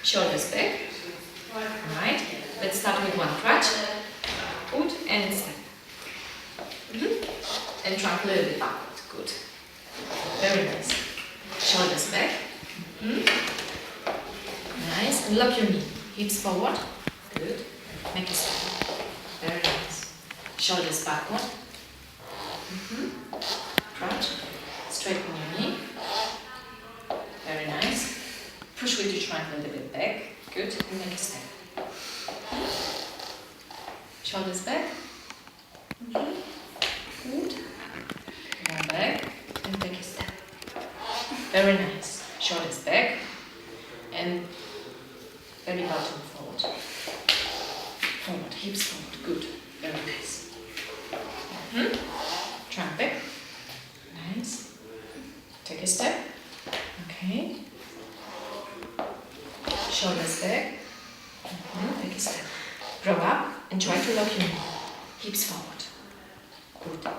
Shoulders back. Right. Let's start with one crutch. Good. And step. And trunk a little bit backward. Good. Very nice. Shoulders back. Nice. And lock your knee. Hips forward. Good. Make a step. Very nice. Shoulders backward. Crunch. Straighten your knee. Very nice. Push with your trunk a little bit back. Good. And make a step. Shoulders back. Good. Come back and take a step. Very nice. Shoulders back and belly button forward. Forward, hips forward. Good. Very nice. Trunk back. Nice. Take a step. Okay. Shoulders back. Take a step. Grow up and try to lock your knee. Hips forward. Good.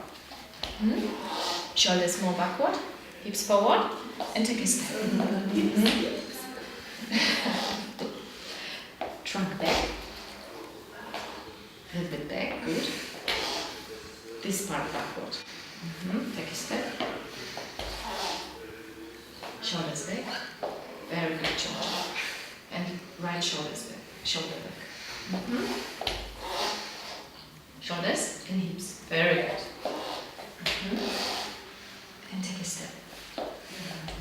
Shoulders more backward. Hips forward. And take a step. Trunk back. A little bit back. Good. This part backward. Take a step. Shoulders back. Very good, Georgia. And right shoulders back. Shoulder back. Shoulders and hips. Very good. And take a step.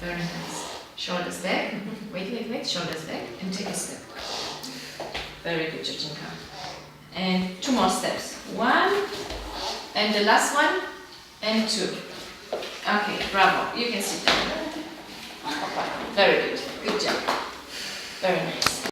Very nice. Shoulders back. Wait. Shoulders back. And take a step. Very good, Georginka. And 2 more steps. 1. And the last one. And 2. Okay, bravo. You can sit down. Very good. Good job. Very nice.